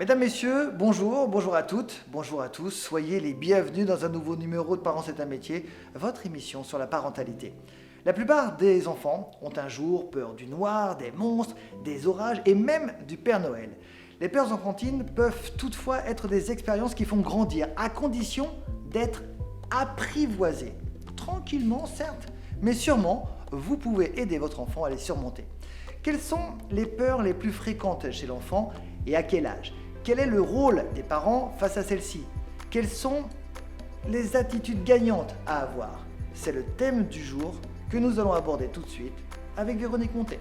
Mesdames, Messieurs, bonjour, bonjour à toutes, bonjour à tous. Soyez les bienvenus dans un nouveau numéro de Parents c'est un métier, votre émission sur la parentalité. La plupart des enfants ont un jour peur du noir, des monstres, des orages et même du Père Noël. Les peurs enfantines peuvent toutefois être des expériences qui font grandir, à condition d'être apprivoisées. Tranquillement, certes, mais sûrement, vous pouvez aider votre enfant à les surmonter. Quelles sont les peurs les plus fréquentes chez l'enfant et à quel âge ? Quel est le rôle des parents face à celles-ci ? Quelles sont les attitudes gagnantes à avoir ? C'est le thème du jour que nous allons aborder tout de suite avec Véronique Montet.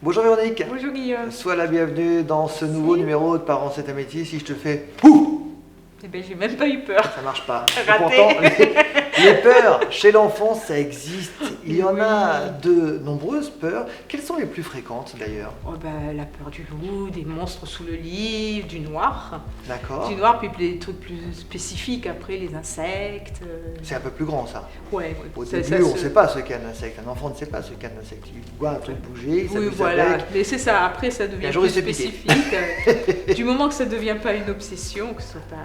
Bonjour Véronique. Bonjour Guillaume. Sois la bienvenue dans ce nouveau numéro de Parents c'est un métier. Si je te fais POUH, eh ben, j'ai même pas eu peur. ça marche pas. Raté. Pourtant, les peurs chez l'enfant, ça existe. Il y en a de nombreuses peurs. Quelles sont les plus fréquentes d'ailleurs ? Oh ben, la peur du loup, des monstres sous le lit, du noir. D'accord. Du noir, puis des trucs plus spécifiques après, les insectes. C'est un peu plus grand ça. Ouais. Au début, on ne sait pas ce qu'est un insecte. Un enfant ne sait pas ce qu'est un insecte. Il voit un truc bouger, ça Oui, bouge voilà. avec. Mais c'est ça. Après, ça devient Un jour, plus il s'est piqué. spécifique. Du moment que ça ne devient pas une obsession, que ce soit pas.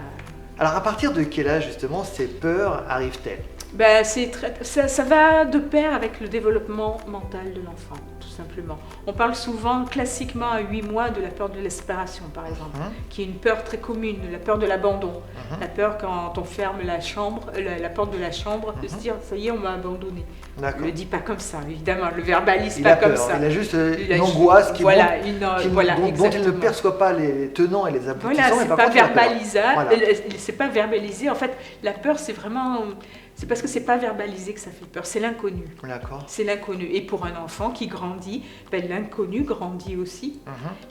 Alors à partir de quel âge justement ces peurs arrivent-elles ? Ben, ça va de pair avec le développement mental de l'enfant, tout simplement. On parle souvent, classiquement, à 8 mois, de la peur de l'expiration, par exemple, qui est une peur très commune, la peur de l'abandon. La peur quand on ferme la porte de la chambre, de se dire, ça y est, on m'a abandonné. On ne le dit pas comme ça, évidemment, le verbalise pas comme ça. Il a juste une angoisse dont il ne perçoit pas les tenants et les aboutissants. Voilà, c'est pas verbalisable. Voilà. C'est pas verbalisé. En fait, la peur, c'est vraiment... C'est parce que c'est pas verbalisé que ça fait peur, c'est l'inconnu. D'accord. C'est l'inconnu. Et pour un enfant qui grandit, ben, l'inconnu grandit aussi,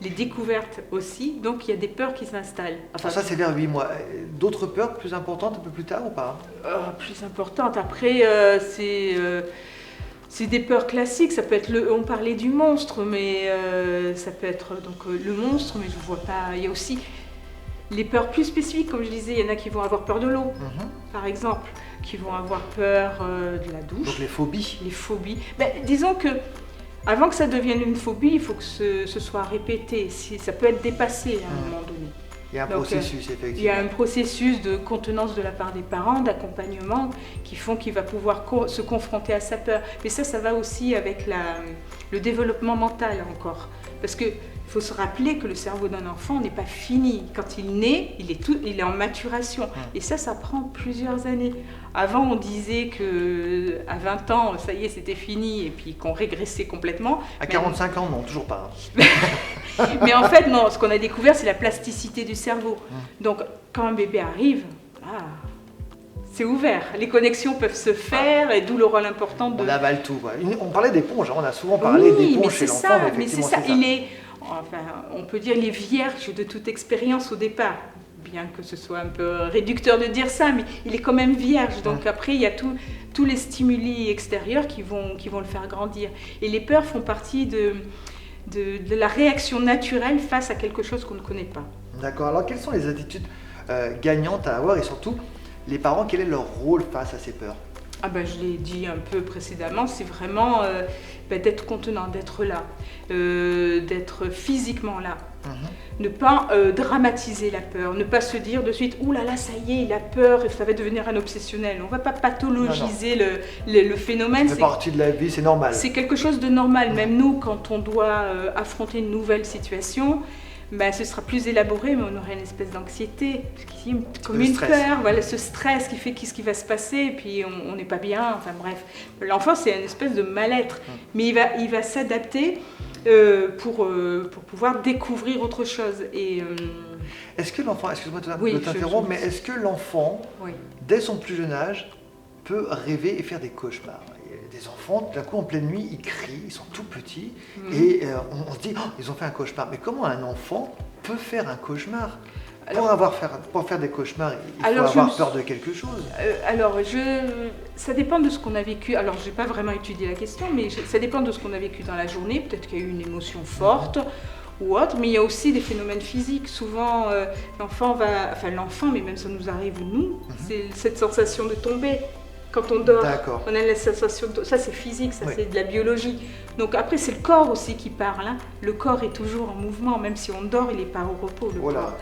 les découvertes aussi, donc il y a des peurs qui s'installent. Enfin, ça c'est vers 8 mois. D'autres peurs plus importantes un peu plus tard ou pas ? Plus importantes. Après, c'est des peurs classiques. Ça peut être on parlait du monstre, mais ça peut être donc le monstre, mais je vois pas. Il y a aussi les peurs plus spécifiques, comme je disais. Il y en a qui vont avoir peur de l'eau, par exemple, qui vont avoir peur de la douche. Donc les phobies. Les phobies. Ben, disons que avant que ça devienne une phobie, il faut que ce soit répété. Ça peut être dépassé à un moment donné. Il y a un processus, effectivement. Il y a un processus de contenance de la part des parents, d'accompagnement, qui font qu'il va pouvoir se confronter à sa peur. Mais ça va aussi avec le développement mental encore. Parce qu'il faut se rappeler que le cerveau d'un enfant n'est pas fini. Quand il naît, il est en maturation. Et ça prend plusieurs années. Avant, on disait qu'à 20 ans, ça y est, c'était fini, et puis qu'on régressait complètement. À 45 ans, non, toujours pas. Mais en fait, non, ce qu'on a découvert, c'est la plasticité du cerveau. Donc, quand un bébé arrive, c'est ouvert. Les connexions peuvent se faire, et d'où le rôle important de... On avale tout. Quoi. On parlait d'éponge, on a souvent parlé d'éponge chez l'enfant. Mais c'est ça, on peut dire, il est vierge de toute expérience au départ. Bien que ce soit un peu réducteur de dire ça, mais il est quand même vierge. Donc après, il y a tous les stimuli extérieurs qui vont le faire grandir. Et les peurs font partie de la réaction naturelle face à quelque chose qu'on ne connaît pas. D'accord. Alors, quelles sont les attitudes gagnantes à avoir et surtout, les parents, quel est leur rôle face à ces peurs ? Je l'ai dit un peu précédemment, c'est vraiment d'être contenant, d'être là, d'être physiquement là. Ne pas dramatiser la peur, ne pas se dire de suite « Ouh là là, ça y est, il a peur et ça va devenir un obsessionnel ». On ne va pas pathologiser le phénomène. C'est partie de la vie, c'est normal. C'est quelque chose de normal. Même nous, quand on doit affronter une nouvelle situation, ce sera plus élaboré, mais on aurait une espèce d'anxiété, comme une peur, voilà, ce stress qui fait qu'est-ce qui va se passer, et puis on n'est pas bien, enfin bref. L'enfant, c'est une espèce de mal-être, mais il va s'adapter pour pouvoir découvrir autre chose. Et, est-ce que l'enfant, excuse-moi de t'interrompre, mais est-ce que l'enfant, dès son plus jeune âge, peut rêver et faire des cauchemars ? Des enfants, d'un coup en pleine nuit, ils crient, ils sont tout petits, et on se dit ils ont fait un cauchemar. Mais comment un enfant peut faire un cauchemar ? Pour faire des cauchemars, il faut avoir peur de quelque chose. Ça dépend de ce qu'on a vécu. Alors, je n'ai pas vraiment étudié la question, mais ça dépend de ce qu'on a vécu dans la journée. Peut-être qu'il y a eu une émotion forte ou autre, mais il y a aussi des phénomènes physiques. Souvent, l'enfant, mais même ça nous arrive nous, c'est cette sensation de tomber. Quand on dort, D'accord. on a la sensation de... Ça, c'est physique, ça, Oui. c'est de la biologie. Donc après, c'est le corps aussi qui parle. Hein. Le corps est toujours en mouvement, même si on dort, il n'est pas au repos, le Voilà. corps.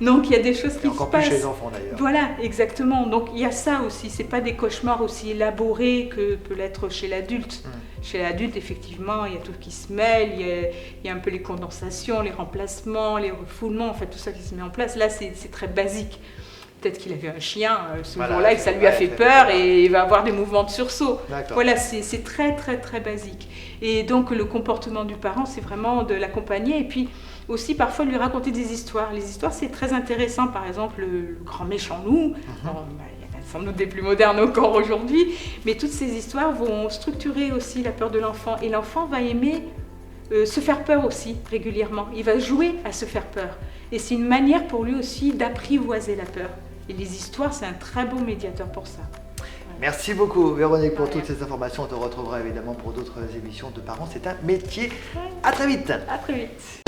Donc il y a des choses Et qui se encore plus passent. chez les enfants d'ailleurs. Voilà, exactement. Donc il y a ça aussi. C'est pas des cauchemars aussi élaborés que peut l'être chez l'adulte. Chez l'adulte, effectivement, il y a tout qui se mêle. Il y a un peu les condensations, les remplacements, les refoulements, en fait, tout ça qui se met en place. Là, c'est très basique. Peut-être qu'il a vu un chien ce Voilà, jour-là et que ça lui a fait peur et il va avoir des mouvements de sursaut. D'accord. Voilà, c'est très, très, très basique. Et donc, le comportement du parent, c'est vraiment de l'accompagner et puis aussi parfois lui raconter des histoires. Les histoires, c'est très intéressant. Par exemple, le grand méchant loup. Bon, il y en a sans doute des plus modernes encore aujourd'hui. Mais toutes ces histoires vont structurer aussi la peur de l'enfant. Et l'enfant va aimer se faire peur aussi régulièrement. Il va jouer à se faire peur. Et c'est une manière pour lui aussi d'apprivoiser la peur. Et les histoires, c'est un très beau médiateur pour ça. Merci beaucoup Véronique pour De toutes rien. ces informations. On te retrouvera évidemment pour d'autres émissions de Parents, c'est un métier. À très vite. À très vite.